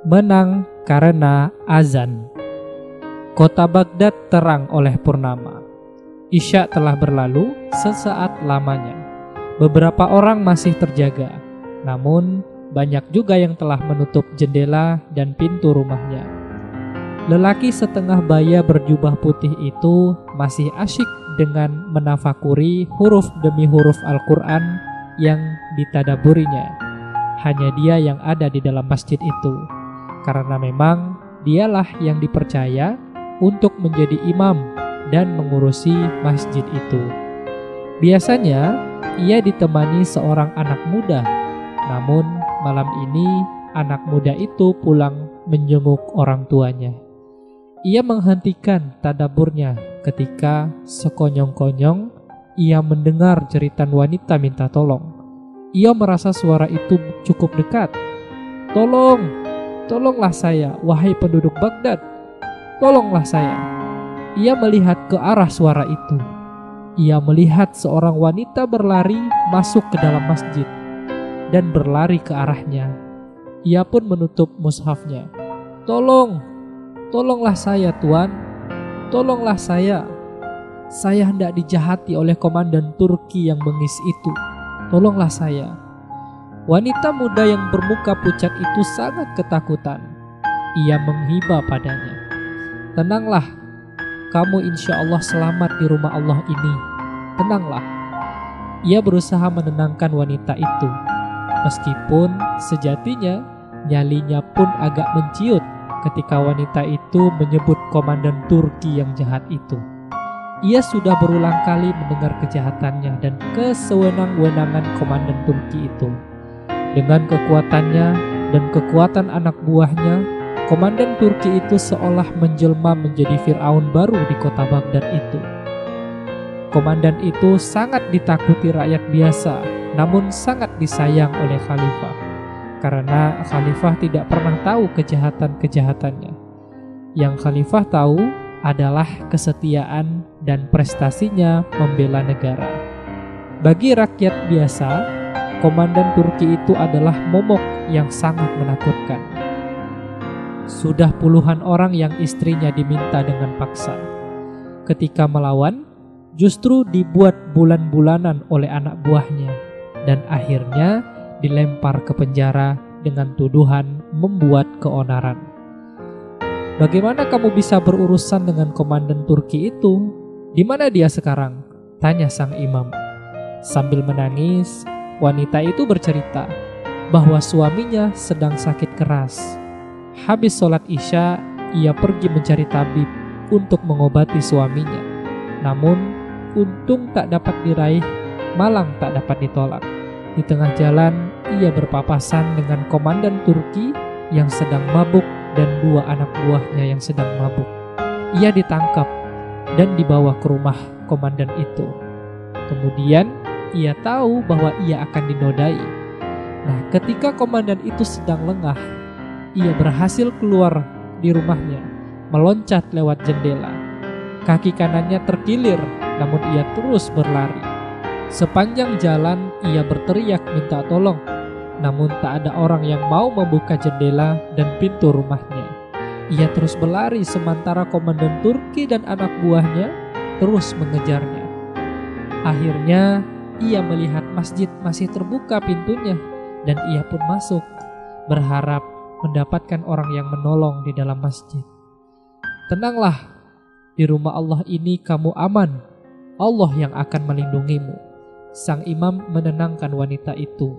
Menang karena azan. Kota Baghdad terang oleh purnama. Isya telah berlalu sesaat lamanya. Beberapa orang masih terjaga, namun banyak juga yang telah menutup jendela dan pintu rumahnya. Lelaki setengah baya berjubah putih itu masih asyik dengan menafakuri huruf demi huruf Al-Quran yang ditadaburinya. Hanya dia yang ada di dalam masjid itu, karena memang dialah yang dipercaya untuk menjadi imam dan mengurusi masjid itu. Biasanya ia ditemani seorang anak muda, namun malam ini anak muda itu pulang menjenguk orang tuanya. Ia menghentikan tadaburnya ketika sekonyong-konyong ia mendengar jeritan wanita minta tolong. Ia merasa suara itu cukup dekat. Tolonglah saya, wahai penduduk Baghdad. Tolonglah saya. Ia melihat ke arah suara itu. Ia melihat seorang wanita berlari masuk ke dalam masjid dan berlari ke arahnya. Ia pun menutup mushafnya. Tolonglah saya, Tuan. Tolonglah saya. Saya hendak dijahati oleh komandan Turki yang bengis itu. Tolonglah saya. Wanita muda yang bermuka pucat itu sangat ketakutan. Ia menghibah padanya. Tenanglah, kamu insya Allah selamat di rumah Allah ini. Tenanglah. Ia berusaha menenangkan wanita itu. Meskipun sejatinya nyalinya pun agak menciut ketika wanita itu menyebut komandan Turki yang jahat itu. Ia sudah berulang kali mendengar kejahatannya dan kesewenang-wenangan komandan Turki itu. Dengan kekuatannya dan kekuatan anak buahnya, komandan Turki itu seolah menjelma menjadi Fir'aun baru di kota Baghdad itu. Komandan itu sangat ditakuti rakyat biasa, namun sangat disayang oleh khalifah, karena khalifah tidak pernah tahu kejahatan-kejahatannya. Yang khalifah tahu adalah kesetiaan dan prestasinya membela negara. Bagi rakyat biasa, komandan Turki itu adalah momok yang sangat menakutkan. Sudah puluhan orang yang istrinya diminta dengan paksa. Ketika melawan, justru dibuat bulan-bulanan oleh anak buahnya, dan akhirnya dilempar ke penjara dengan tuduhan membuat keonaran. Bagaimana kamu bisa berurusan dengan komandan Turki itu? Di mana dia sekarang? Tanya sang imam. Sambil menangis, wanita itu bercerita bahwa suaminya sedang sakit keras. Habis sholat isya, ia pergi mencari tabib untuk mengobati suaminya. Namun, untung tak dapat diraih, malang tak dapat ditolak. Di tengah jalan, ia berpapasan dengan komandan Turki yang sedang mabuk dan dua anak buahnya yang sedang mabuk. Ia ditangkap dan dibawa ke rumah komandan itu. Kemudian ia tahu bahwa ia akan dinodai. Nah, ketika komandan itu sedang lengah, ia berhasil keluar di rumahnya, meloncat lewat jendela. Kaki kanannya terkilir, namun ia terus berlari. Sepanjang jalan ia berteriak minta tolong, namun tak ada orang yang mau membuka jendela dan pintu rumahnya. Ia terus berlari sementara komandan Turki dan anak buahnya terus mengejarnya. Akhirnya ia melihat masjid masih terbuka pintunya dan ia pun masuk, berharap mendapatkan orang yang menolong di dalam masjid. Tenanglah, di rumah Allah ini kamu aman. Allah yang akan melindungimu. Sang imam menenangkan wanita itu.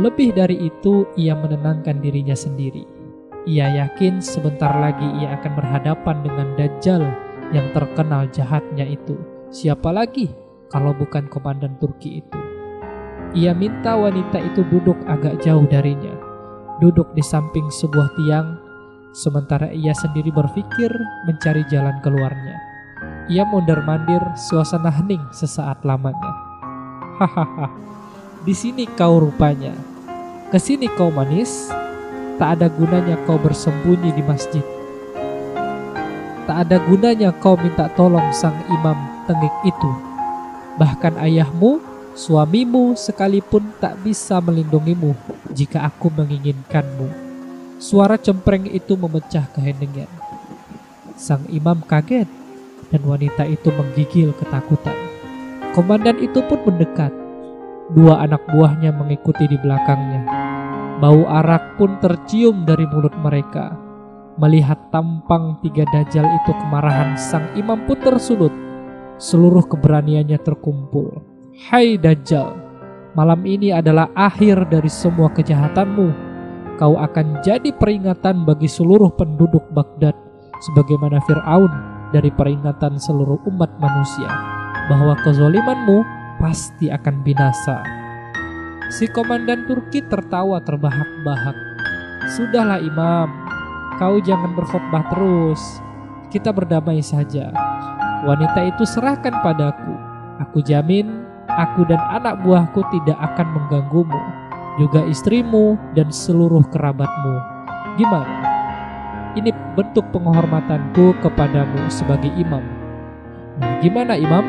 Lebih dari itu, ia menenangkan dirinya sendiri. Ia yakin sebentar lagi ia akan berhadapan dengan Dajjal yang terkenal jahatnya itu. Siapa lagi kalau bukan komandan Turki itu? Ia minta wanita itu duduk agak jauh darinya, duduk di samping sebuah tiang, sementara ia sendiri berpikir mencari jalan keluarnya. Ia mondar-mandir, suasana hening sesaat lamanya. Hahaha, di sini kau rupanya. Kesini kau manis. Tak ada gunanya kau bersembunyi di masjid. Tak ada gunanya kau minta tolong sang imam tengik itu. Bahkan ayahmu, suamimu sekalipun tak bisa melindungimu jika aku menginginkanmu. Suara cempreng itu memecah keheningan. Sang imam kaget dan wanita itu menggigil ketakutan. Komandan itu pun mendekat. 2 anak buahnya mengikuti di belakangnya. Bau arak pun tercium dari mulut mereka. Melihat tampang 3 dajjal itu, kemarahan sang imam pun tersulut. Seluruh keberaniannya terkumpul. Hai dajjal, malam ini adalah akhir dari semua kejahatanmu. Kau akan jadi peringatan bagi seluruh penduduk Baghdad, sebagaimana Fir'aun dari peringatan seluruh umat manusia, bahwa kezalimanmu pasti akan binasa. Si komandan Turki tertawa terbahak-bahak. Sudahlah imam, kau jangan berkhotbah terus. Kita berdamai saja. Wanita itu serahkan padaku. Aku jamin aku dan anak buahku tidak akan mengganggumu, juga istrimu dan seluruh kerabatmu. Gimana? Ini bentuk penghormatanku kepadamu sebagai imam. Nah, gimana imam?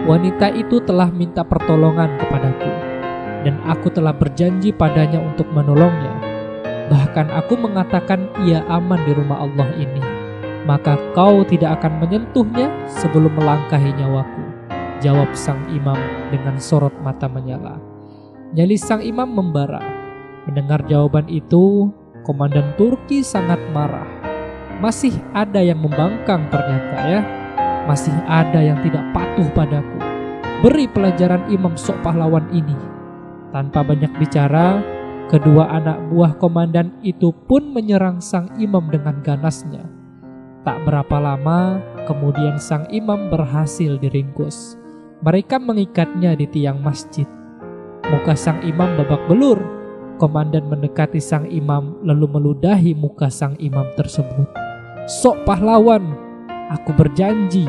Wanita itu telah minta pertolongan kepadaku, dan aku telah berjanji padanya untuk menolongnya. Bahkan aku mengatakan ia aman di rumah Allah ini. Maka kau tidak akan menyentuhnya sebelum melangkahi nyawaku, jawab sang imam dengan sorot mata menyala. Nyali sang imam membara. Mendengar jawaban itu, komandan Turki sangat marah. Masih ada yang membangkang ternyata ya. Masih ada yang tidak patuh padaku. Beri pelajaran imam sok pahlawan ini. Tanpa banyak bicara, kedua anak buah komandan itu pun menyerang sang imam dengan ganasnya. Tak berapa lama, kemudian sang imam berhasil diringkus. Mereka mengikatnya di tiang masjid. Muka sang imam babak belur. Komandan mendekati sang imam lalu meludahi muka sang imam tersebut. Sok pahlawan, aku berjanji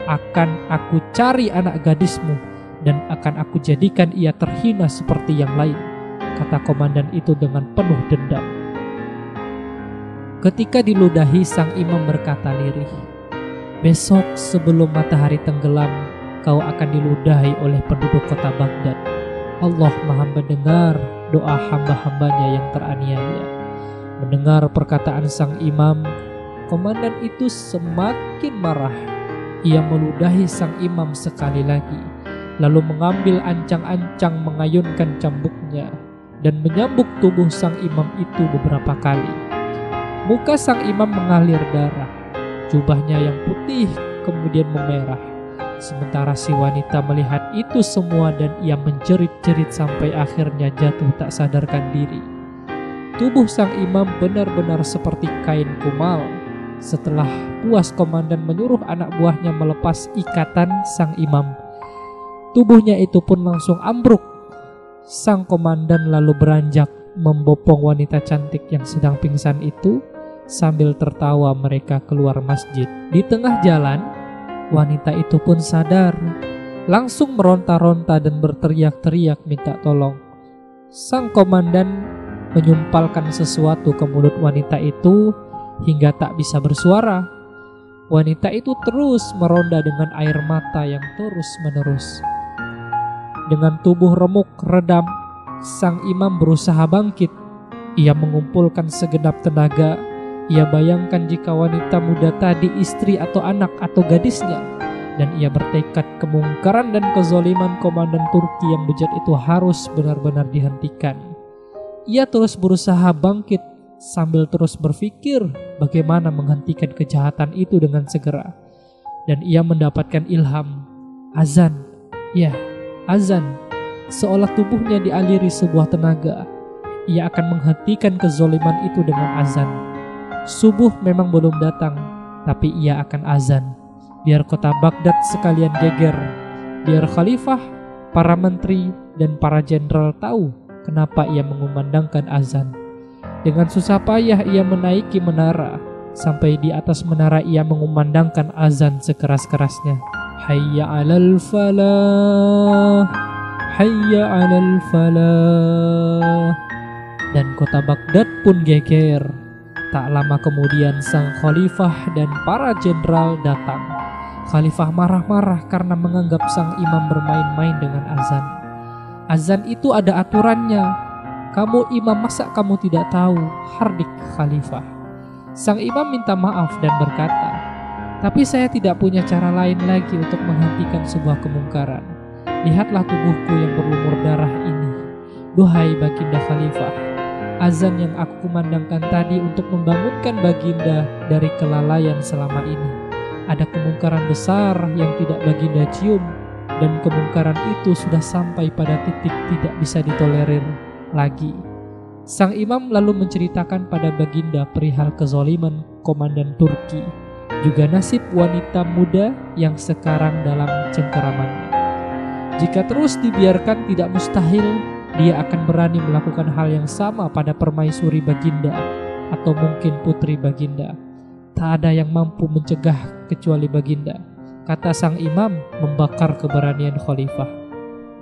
akan aku cari anak gadismu dan akan aku jadikan ia terhina seperti yang lain, kata komandan itu dengan penuh dendam. Ketika diludahi, sang imam berkata lirih, besok sebelum matahari tenggelam, kau akan diludahi oleh penduduk kota Baghdad. Allah Maha mendengar doa hamba-hambanya yang teraniaya. Mendengar perkataan sang imam, komandan itu semakin marah. Ia meludahi sang imam sekali lagi, lalu mengambil ancang-ancang mengayunkan cambuknya dan menyambuk tubuh sang imam itu beberapa kali. Muka sang imam mengalir darah, jubahnya yang putih kemudian memerah. Sementara si wanita melihat itu semua dan ia menjerit-jerit sampai akhirnya jatuh tak sadarkan diri. Tubuh sang imam benar-benar seperti kain kumal. Setelah puas, komandan menyuruh anak buahnya melepas ikatan sang imam. Tubuhnya itu pun langsung ambruk. Sang komandan lalu beranjak membopong wanita cantik yang sedang pingsan itu. Sambil tertawa mereka keluar masjid. Di tengah jalan, wanita itu pun sadar, langsung meronta-ronta dan berteriak-teriak minta tolong. Sang komandan menyumpalkan sesuatu ke mulut wanita itu hingga tak bisa bersuara. Wanita itu terus meronda dengan air mata yang terus-menerus. Dengan tubuh remuk redam, sang imam berusaha bangkit. Ia mengumpulkan segenap tenaga. Ia bayangkan jika wanita muda tadi istri atau anak atau gadisnya, dan ia bertekad kemungkaran dan kezaliman komandan Turki yang bejat itu harus benar-benar dihentikan. Ia terus berusaha bangkit sambil terus berpikir bagaimana menghentikan kejahatan itu dengan segera. Dan ia mendapatkan ilham. Azan, ya, azan. Seolah tubuhnya dialiri sebuah tenaga. Ia akan menghentikan kezaliman itu dengan azan. Subuh memang belum datang, tapi ia akan azan. Biar kota Baghdad sekalian geger. Biar khalifah, para menteri, dan para jenderal tahu kenapa ia mengumandangkan azan. Dengan susah payah ia menaiki menara. Sampai di atas menara ia mengumandangkan azan sekeras-kerasnya. Hayya 'alal falah, hayya 'alal falah. Dan kota Baghdad pun geger. Tak lama kemudian sang khalifah dan para jenderal datang. Khalifah marah-marah karena menganggap sang imam bermain-main dengan azan. Azan itu ada aturannya. Kamu imam, masa kamu tidak tahu? Hardik khalifah. Sang imam minta maaf dan berkata, tapi saya tidak punya cara lain lagi untuk menghentikan sebuah kemungkaran. Lihatlah tubuhku yang berlumur darah ini. Duhai baginda khalifah, azan yang aku kumandangkan tadi untuk membangunkan baginda dari kelalaian selama ini. Ada kemungkaran besar yang tidak baginda cium, dan kemungkaran itu sudah sampai pada titik tidak bisa ditolerir lagi. Sang imam lalu menceritakan pada baginda perihal kezaliman komandan Turki, juga nasib wanita muda yang sekarang dalam cengkeramannya. Jika terus dibiarkan, tidak mustahil dia akan berani melakukan hal yang sama pada permaisuri baginda atau mungkin putri baginda. Tak ada yang mampu mencegah kecuali baginda, kata sang imam membakar keberanian khalifah.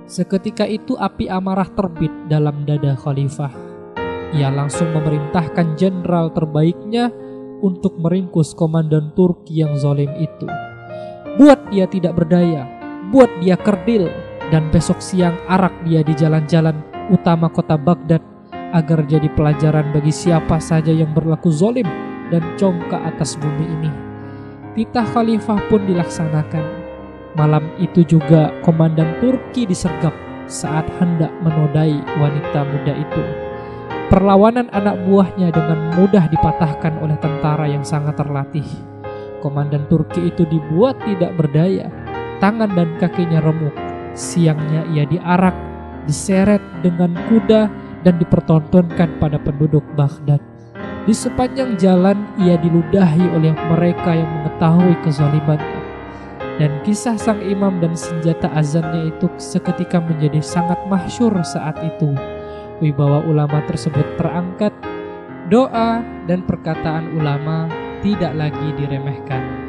Seketika itu api amarah terbit dalam dada khalifah. Ia langsung memerintahkan jenderal terbaiknya untuk meringkus komandan Turki yang zalim itu. Buat dia tidak berdaya, buat dia kerdil, dan besok siang arak dia di jalan-jalan utama kota Baghdad agar jadi pelajaran bagi siapa saja yang berlaku zalim dan congkak atas bumi ini. Titah khalifah pun dilaksanakan. Malam itu juga komandan Turki disergap saat hendak menodai wanita muda itu. Perlawanan anak buahnya dengan mudah dipatahkan oleh tentara yang sangat terlatih. Komandan Turki itu dibuat tidak berdaya, tangan dan kakinya remuk. Siangnya ia diarak, diseret dengan kuda dan dipertontonkan pada penduduk Baghdad. Di sepanjang jalan ia diludahi oleh mereka yang mengetahui kezalimannya. Dan kisah sang imam dan senjata azannya itu seketika menjadi sangat masyhur saat itu. Wibawa ulama tersebut terangkat. Doa dan perkataan ulama tidak lagi diremehkan.